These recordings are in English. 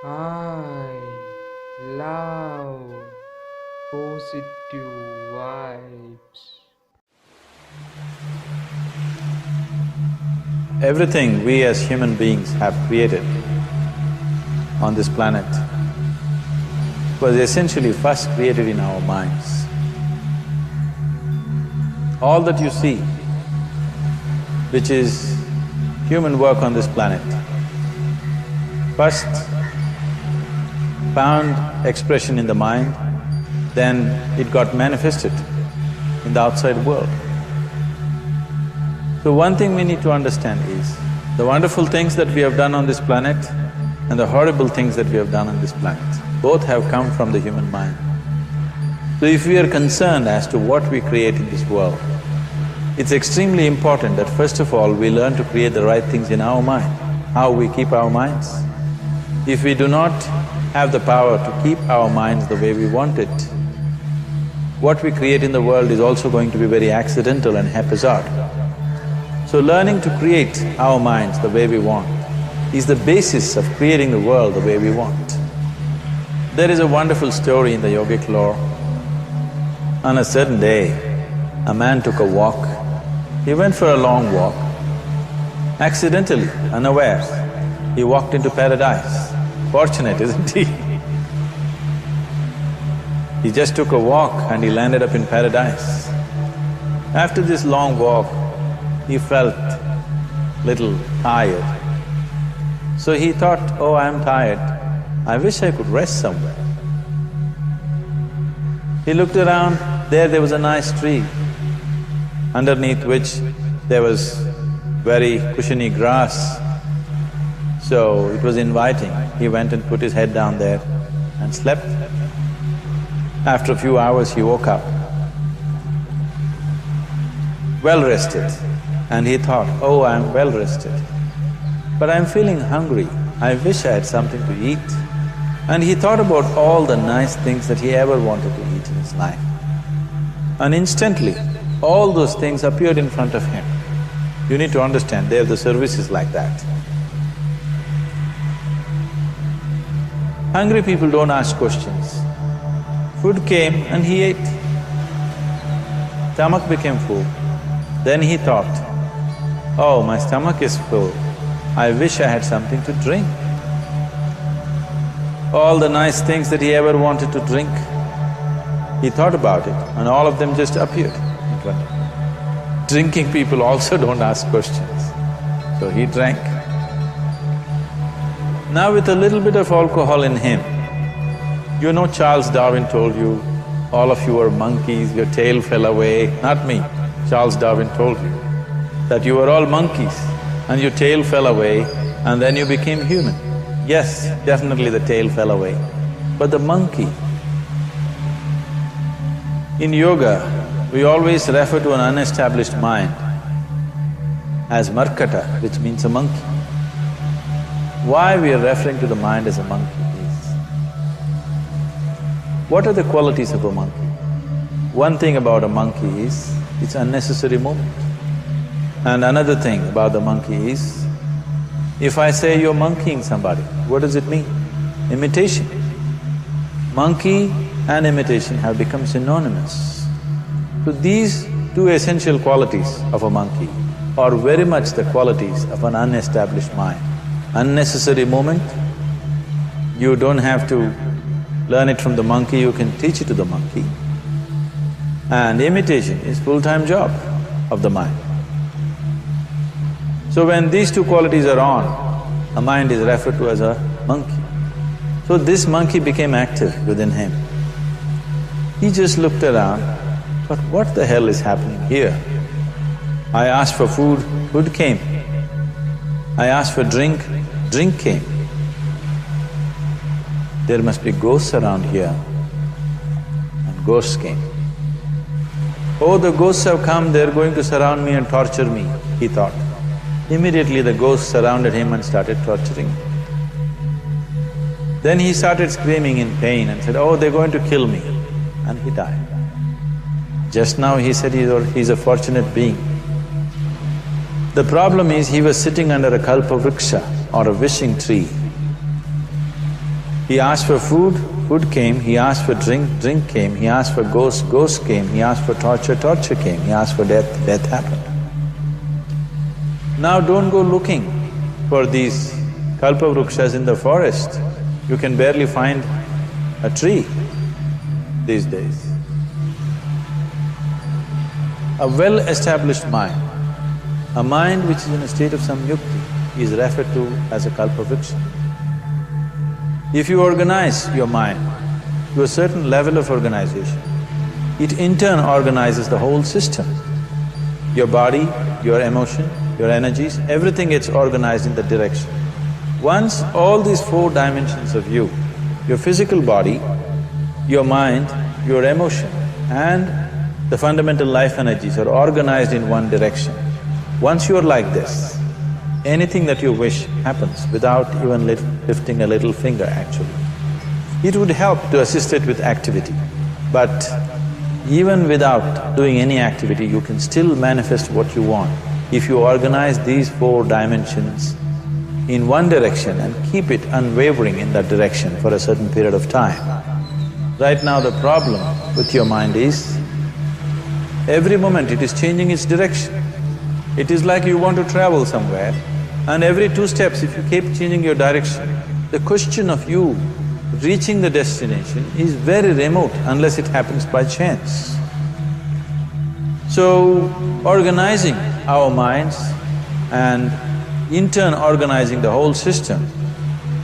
I love positive vibes. Everything we as human beings have created on this planet was essentially first created in our minds. All that you see, which is human work on this planet, first found expression in the mind, then it got manifested in the outside world. So one thing we need to understand is, the wonderful things that we have done on this planet and the horrible things that we have done on this planet, both have come from the human mind. So if we are concerned as to what we create in this world, it's extremely important that first of all we learn to create the right things in our mind, how we keep our minds. If we do not have the power to keep our minds the way we want it, what we create in the world is also going to be very accidental and haphazard. So learning to create our minds the way we want is the basis of creating the world the way we want. There is a wonderful story in the yogic lore. On a certain day, a man took a walk. He went for a long walk. Accidentally, unawares, he walked into paradise. Fortunate, isn't he? He just took a walk and he landed up in paradise. After this long walk, he felt little tired. So he thought, oh, I'm tired, I wish I could rest somewhere. He looked around, there was a nice tree, underneath which there was very cushiony grass. So it was inviting. He went and put his head down there and slept. After a few hours he woke up, well rested, and he thought, oh, I'm well rested, but I'm feeling hungry, I wish I had something to eat. And he thought about all the nice things that he ever wanted to eat in his life. And instantly, all those things appeared in front of him. You need to understand, there the service is like that. Hungry people don't ask questions. Food came and he ate. Stomach became full. Then he thought, oh, my stomach is full, I wish I had something to drink. All the nice things that he ever wanted to drink, he thought about it and all of them just appeared in front of him. Drinking people also don't ask questions, so he drank. Now with a little bit of alcohol in him, you know Charles Darwin told you, all of you are monkeys, your tail fell away. Not me, Charles Darwin told you that you were all monkeys and your tail fell away and then you became human. Yes, definitely the tail fell away, but the monkey… In yoga, we always refer to an unestablished mind as Markata, which means a monkey. Why we are referring to the mind as a monkey is, what are the qualities of a monkey? One thing about a monkey is, it's unnecessary movement. And another thing about the monkey is, if I say you're monkeying somebody, what does it mean? Imitation. Monkey and imitation have become synonymous. So these two essential qualities of a monkey are very much the qualities of an unestablished mind. Unnecessary movement, you don't have to learn it from the monkey, you can teach it to the monkey. And imitation is full-time job of the mind. So when these two qualities are on, a mind is referred to as a monkey. So this monkey became active within him. He just looked around, but what the hell is happening here? I asked for food, food came. I asked for drink, drink came. There must be ghosts around here, and ghosts came. Oh, the ghosts have come, they're going to surround me and torture me, he thought. Immediately the ghosts surrounded him and started torturing him. Then he started screaming in pain and said, oh, they're going to kill me, and he died. Just now he said he's a fortunate being. The problem is he was sitting under a kalpa vriksha or a wishing tree. He asked for food, food came. He asked for drink, drink came. He asked for ghost, ghost came. He asked for torture, torture came. He asked for death, death happened. Now don't go looking for these kalpavrukshas in the forest. You can barely find a tree these days. A well-established mind, a mind which is in a state of samyukti, is referred to as a kalpavruksha. If you organize your mind to a certain level of organization, it in turn organizes the whole system. Your body, your emotion, your energies, everything gets organized in that direction. Once all these four dimensions of you, your physical body, your mind, your emotion and the fundamental life energies are organized in one direction. Once you are like this, anything that you wish happens without even lifting a little finger actually. It would help to assist it with activity, but even without doing any activity, you can still manifest what you want if you organize these four dimensions in one direction and keep it unwavering in that direction for a certain period of time. Right now the problem with your mind is, every moment it is changing its direction. It is like you want to travel somewhere and every 2 steps if you keep changing your direction, the question of you reaching the destination is very remote unless it happens by chance. So, organizing our minds and in turn organizing the whole system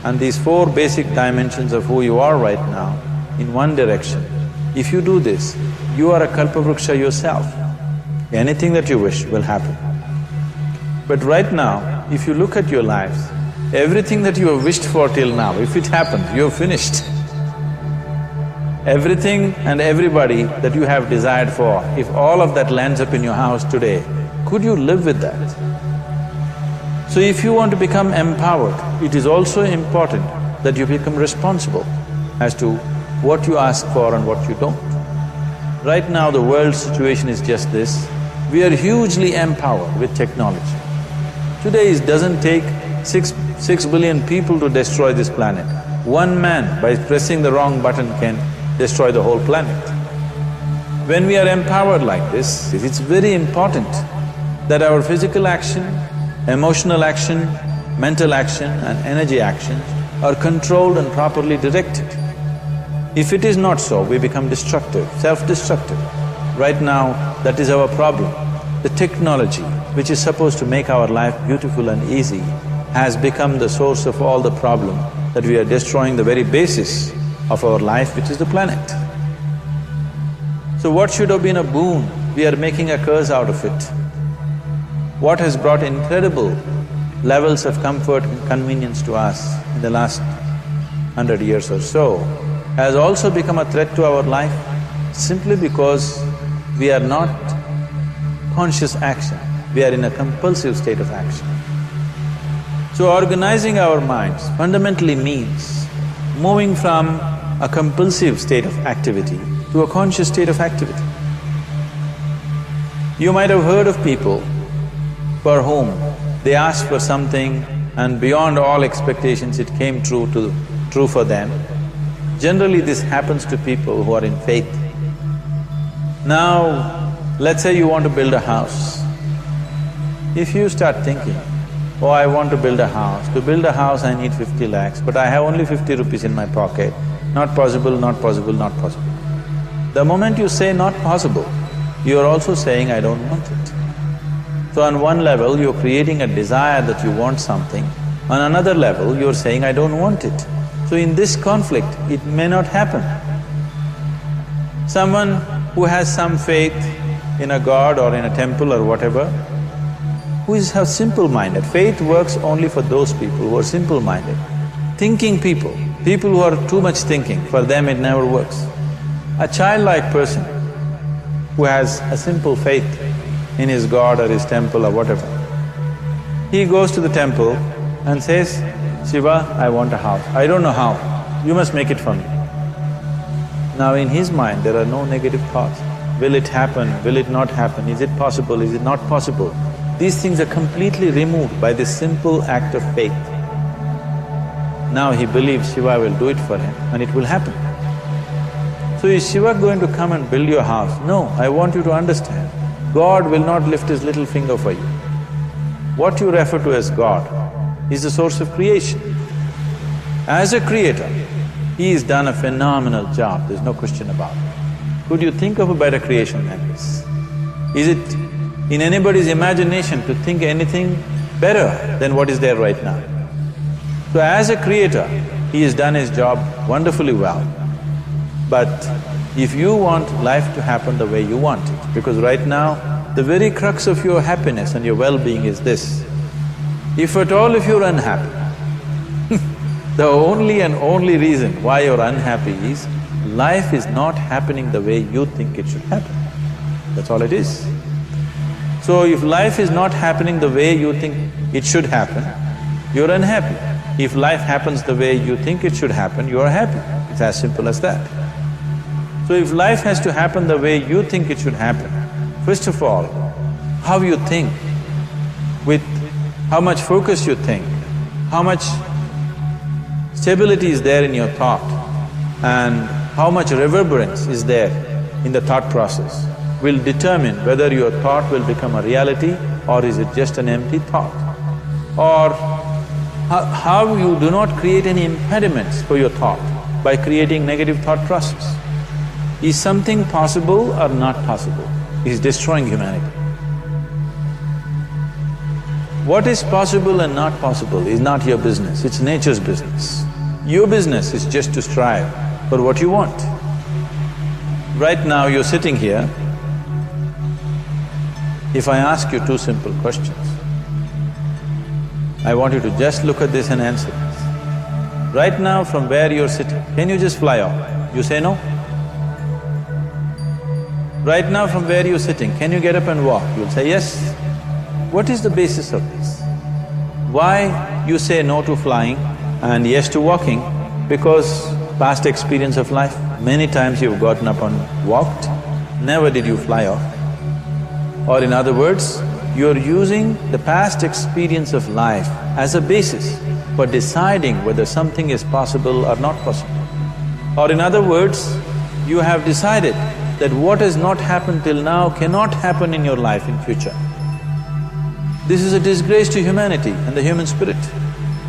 and these 4 basic dimensions of who you are right now in one direction, if you do this, you are a kalpavruksha yourself. Anything that you wish will happen. But right now, if you look at your lives, everything that you have wished for till now, if it happens, you have finished. Everything and everybody that you have desired for, if all of that lands up in your house today, could you live with that? So if you want to become empowered, it is also important that you become responsible as to what you ask for and what you don't. Right now the world's situation is just this, we are hugely empowered with technology. Today it doesn't take six billion people to destroy this planet. One man by pressing the wrong button can destroy the whole planet. When we are empowered like this, it's very important that our physical action, emotional action, mental action and energy actions are controlled and properly directed. If it is not so, we become destructive, self-destructive. Right now, that is our problem. The technology, which is supposed to make our life beautiful and easy, has become the source of all the problem that we are destroying the very basis of our life, which is the planet. So what should have been a boon, we are making a curse out of it. What has brought incredible levels of comfort and convenience to us in the last 100 years or so has also become a threat to our life simply because we are not conscious action, we are in a compulsive state of action. So organizing our minds fundamentally means moving from a compulsive state of activity to a conscious state of activity. You might have heard of people for whom they asked for something and beyond all expectations it came true for them. Generally this happens to people who are in faith. Now, let's say you want to build a house. If you start thinking, oh, I want to build a house. To build a house I need 50 lakhs, but I have only 50 rupees in my pocket. Not possible, not possible, not possible. The moment you say not possible, you are also saying I don't want it. So on one level, you're creating a desire that you want something, on another level, you're saying I don't want it. So in this conflict, it may not happen. Someone who has some faith in a god or in a temple or whatever, who is simple-minded. Faith works only for those people who are simple-minded. Thinking people who are too much thinking, for them it never works. A childlike person who has a simple faith in his god or his temple or whatever, he goes to the temple and says, Shiva, I want a house. I don't know how, you must make it for me. Now in his mind there are no negative thoughts. Will it happen? Will it not happen? Is it possible? Is it not possible? These things are completely removed by this simple act of faith. Now he believes Shiva will do it for him and it will happen. So is Shiva going to come and build your house? No, I want you to understand, God will not lift his little finger for you. What you refer to as God is the source of creation. As a creator, he has done a phenomenal job, there's no question about it. Could you think of a better creation than this? Is it in anybody's imagination to think anything better than what is there right now? So as a creator, he has done his job wonderfully well. But if you want life to happen the way you want it, because right now, the very crux of your happiness and your well-being is this. If at all if you're unhappy, the only and only reason why you're unhappy is life is not happening the way you think it should happen. That's all it is. So if life is not happening the way you think it should happen, you're unhappy. If life happens the way you think it should happen, you are happy. It's as simple as that. So if life has to happen the way you think it should happen, first of all, how you think, with how much focus you think, how much stability is there in your thought, and how much reverberance is there in the thought process will determine whether your thought will become a reality or is it just an empty thought. Or how you do not create any impediments for your thought by creating negative thought process. Is something possible or not possible? Is destroying humanity. What is possible and not possible is not your business, it's nature's business. Your business is just to strive for what you want. Right now you're sitting here, if I ask you two simple questions, I want you to just look at this and answer this. Right now from where you're sitting, can you just fly off? You say no? Right now from where you're sitting, can you get up and walk? You'll say yes. What is the basis of this? Why you say no to flying and yes to walking? Because past experience of life, many times you've gotten up and walked, never did you fly off. Or in other words, you're using the past experience of life as a basis for deciding whether something is possible or not possible. Or in other words, you have decided that what has not happened till now cannot happen in your life in future. This is a disgrace to humanity and the human spirit.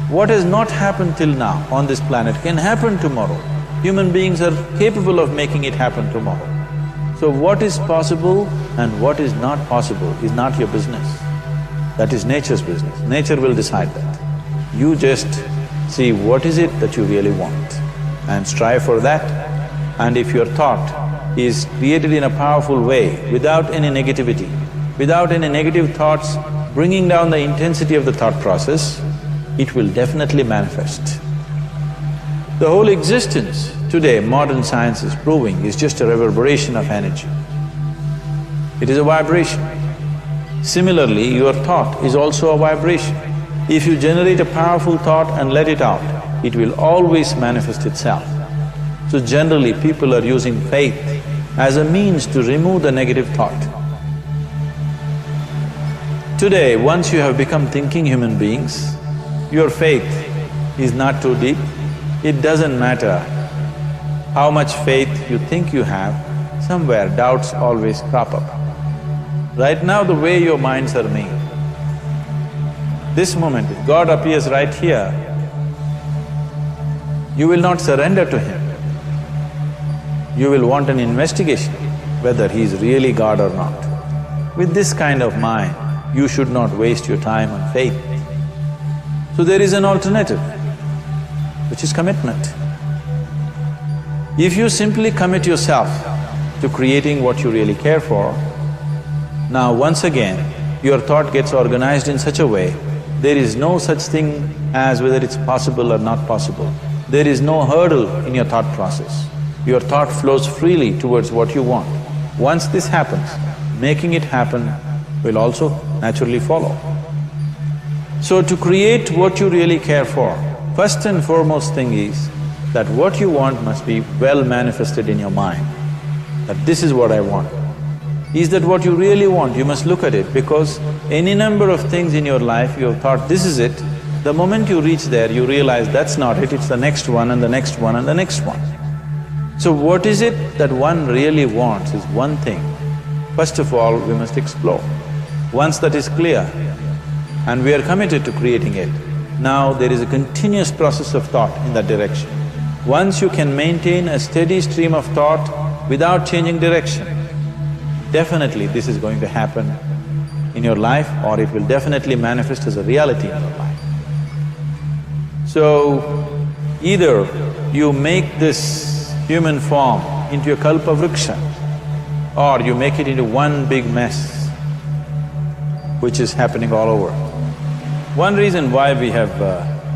What has not happened till now on this planet can happen tomorrow. Human beings are capable of making it happen tomorrow. So what is possible and what is not possible is not your business. That is nature's business. Nature will decide that. You just see what is it that you really want and strive for that. And if your thought is created in a powerful way, without any negativity, without any negative thoughts bringing down the intensity of the thought process, it will definitely manifest. The whole existence today, modern science is proving, is just a reverberation of energy. It is a vibration. Similarly, your thought is also a vibration. If you generate a powerful thought and let it out, it will always manifest itself. So generally, people are using faith as a means to remove the negative thought. Today, once you have become thinking human beings, your faith is not too deep. It doesn't matter how much faith you think you have, somewhere doubts always crop up. Right now, the way your minds are made, this moment, if God appears right here, you will not surrender to Him. You will want an investigation whether He is really God or not. With this kind of mind, you should not waste your time on faith. So there is an alternative, which is commitment. If you simply commit yourself to creating what you really care for, now once again, your thought gets organized in such a way, there is no such thing as whether it's possible or not possible. There is no hurdle in your thought process. Your thought flows freely towards what you want. Once this happens, making it happen will also naturally follow. So to create what you really care for, first and foremost thing is that what you want must be well manifested in your mind, that this is what I want. Is that what you really want? You must look at it, because any number of things in your life you have thought, this is it, The moment you reach there, you realize that's not it, it's the next one and the next one and the next one. So what is it that one really wants is one thing. First of all, we must explore. Once that is clear, and we are committed to creating it, now there is a continuous process of thought in that direction. Once you can maintain a steady stream of thought without changing direction, definitely this is going to happen in your life, or it will definitely manifest as a reality in your life. So, either you make this human form into a kalpa vriksha, or you make it into one big mess, which is happening all over. One reason why we have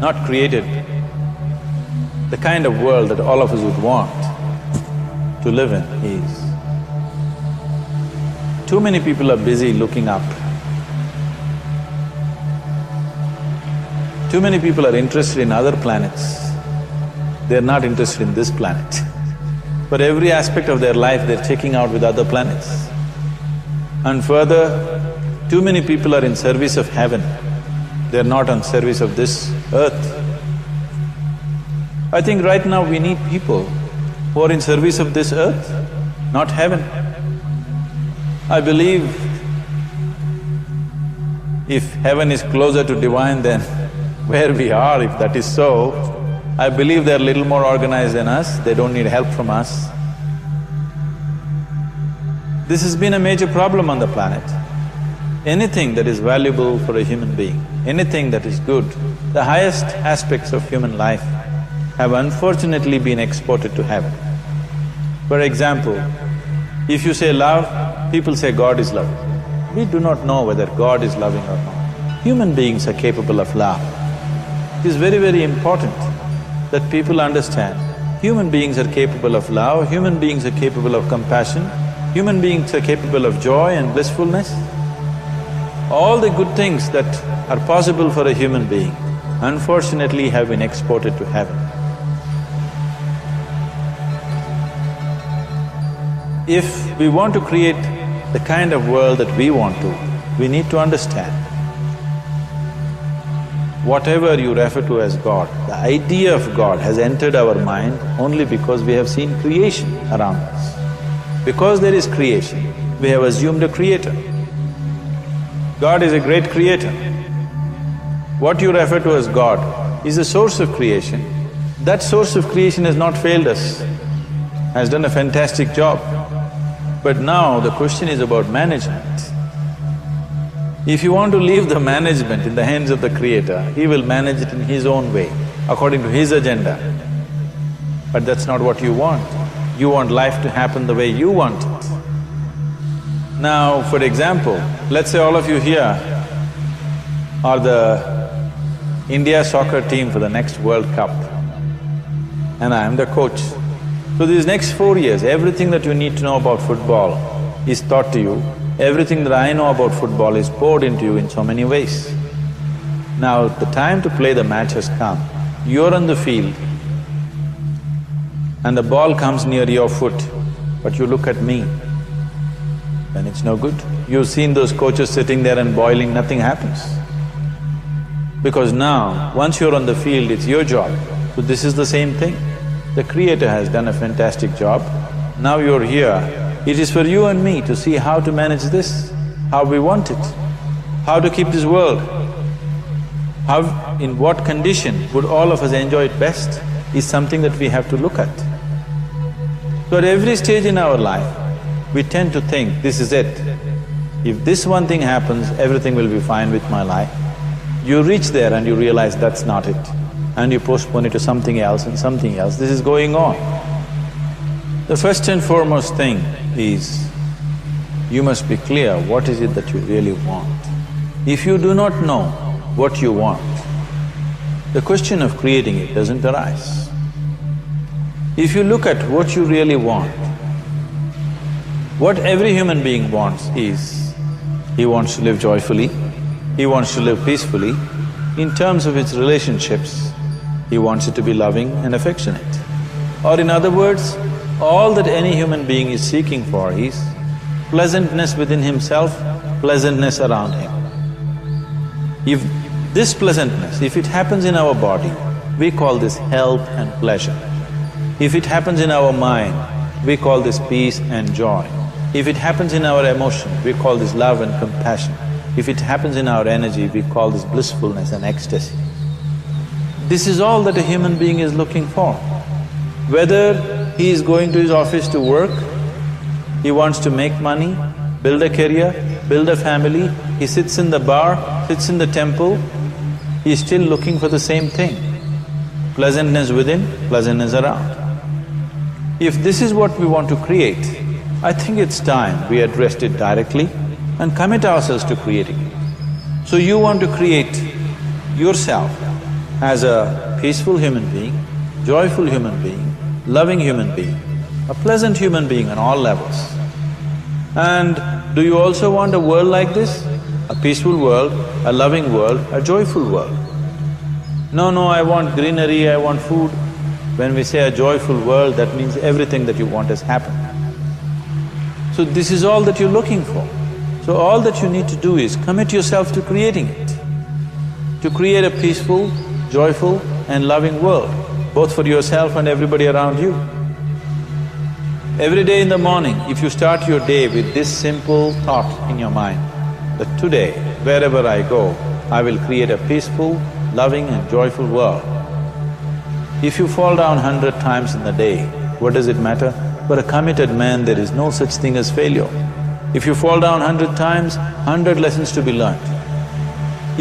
not created the kind of world that all of us would want to live in is, too many people are busy looking up. Too many people are interested in other planets. They're not interested in this planet. For every aspect of their life, they're checking out with other planets. And further, too many people are in service of heaven. They're not on service of this earth. I think right now we need people who are in service of this earth, not heaven. I believe if heaven is closer to divine than where we are, if that is so, I believe they're little more organized than us, they don't need help from us. This has been a major problem on the planet. Anything that is valuable for a human being, anything that is good, the highest aspects of human life have unfortunately been exported to heaven. For example, if you say love, people say God is love. We do not know whether God is loving or not. Human beings are capable of love. It is very, very important that people understand human beings are capable of love, human beings are capable of compassion, human beings are capable of joy and blissfulness. All the good things that are possible for a human being, unfortunately have been exported to heaven. If we want to create the kind of world that we want to, we need to understand whatever you refer to as God, the idea of God has entered our mind only because we have seen creation around us. Because there is creation, we have assumed a creator. God is a great creator. What you refer to as God is the source of creation. That source of creation has not failed us, has done a fantastic job. But now the question is about management. If you want to leave the management in the hands of the Creator, He will manage it in His own way, according to His agenda. But that's not what you want. You want life to happen the way you want it. Now, for example, let's say all of you here are the India soccer team for the next World Cup, and I am the coach. So these next 4 years, everything that you need to know about football is taught to you. Everything that I know about football is poured into you in so many ways. Now, the time to play the match has come. You're on the field and the ball comes near your foot, but you look at me, then it's no good. You've seen those coaches sitting there and boiling, nothing happens. Because now, once you're on the field, it's your job. So this is the same thing. The Creator has done a fantastic job. Now you're here. It is for you and me to see how to manage this, how we want it, how to keep this world, how… in what condition would all of us enjoy it best is something that we have to look at. So at every stage in our life, we tend to think, this is it. If this one thing happens, everything will be fine with my life. You reach there and you realize that's not it, and you postpone it to something else and something else. This is going on. The first and foremost thing is, you must be clear what is it that you really want. If you do not know what you want, the question of creating it doesn't arise. If you look at what you really want, what every human being wants is, he wants to live joyfully, he wants to live peacefully. In terms of his relationships, he wants it to be loving and affectionate. Or in other words, all that any human being is seeking for is pleasantness within himself, pleasantness around him. If This pleasantness, if it happens in our body, we call this health and pleasure. If it happens in our mind, we call this peace and joy. If it happens in our emotion, we call this love and compassion. If it happens in our energy, we call this blissfulness and ecstasy. This is all that a human being is looking for. Whether he is going to his office to work, he wants to make money, build a career, build a family, he sits in the bar, sits in the temple, he is still looking for the same thing. Pleasantness within, pleasantness around. If this is what we want to create, I think it's time we addressed it directly and commit ourselves to creating it. So you want to create yourself as a peaceful human being, joyful human being, loving human being, a pleasant human being on all levels. And do you also want a world like this? A peaceful world, a loving world, a joyful world? No, I want greenery, I want food. When we say a joyful world, that means everything that you want has happened. So this is all that you're looking for. So all that you need to do is commit yourself to creating it, to create a peaceful, joyful and loving world, both for yourself and everybody around you. Every day in the morning, if you start your day with this simple thought in your mind, that today, wherever I go, I will create a peaceful, loving and joyful world. If you fall down 100 times in the day, what does it matter? For a committed man, there is no such thing as failure. If you fall down 100 times, 100 lessons to be learnt.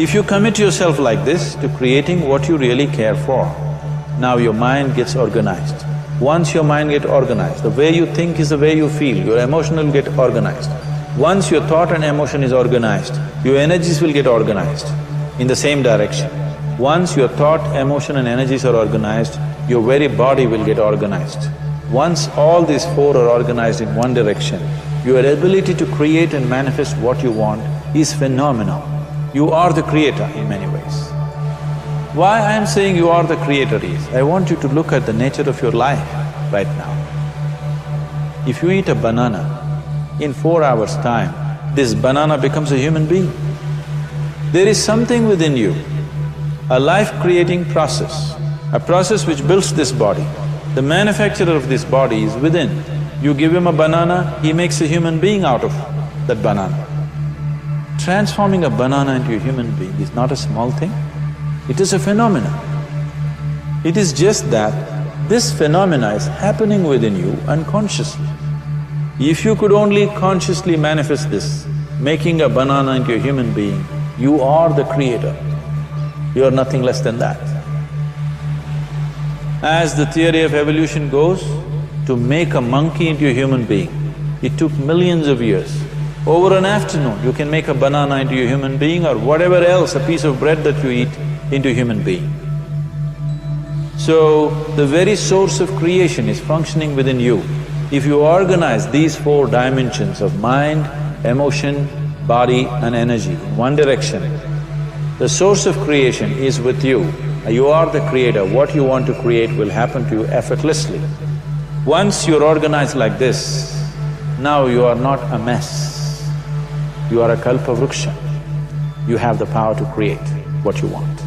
If you commit yourself like this to creating what you really care for, now your mind gets organized. Once your mind gets organized, the way you think is the way you feel, your emotion will get organized. Once your thought and emotion is organized, your energies will get organized in the same direction. Once your thought, emotion and energies are organized, your very body will get organized. Once all these four are organized in one direction, your ability to create and manifest what you want is phenomenal. You are the creator in many ways. Why I am saying you are the creator is, I want you to look at the nature of your life right now. If you eat a banana, in 4 hours' time, this banana becomes a human being. There is something within you, a life-creating process, a process which builds this body. The manufacturer of this body is within. You give him a banana, he makes a human being out of that banana. Transforming a banana into a human being is not a small thing, it is a phenomenon. It is just that this phenomena is happening within you unconsciously. If you could only consciously manifest this, making a banana into a human being, you are the creator. You are nothing less than that. As the theory of evolution goes, to make a monkey into a human being, it took millions of years. Over an afternoon, you can make a banana into a human being or whatever else, a piece of bread that you eat, into a human being. So, the very source of creation is functioning within you. If you organize these four dimensions of mind, emotion, body and energy in one direction, the source of creation is with you. You are the creator, what you want to create will happen to you effortlessly. Once you're organized like this, now you are not a mess, you are a kalpa vriksha. You have the power to create what you want.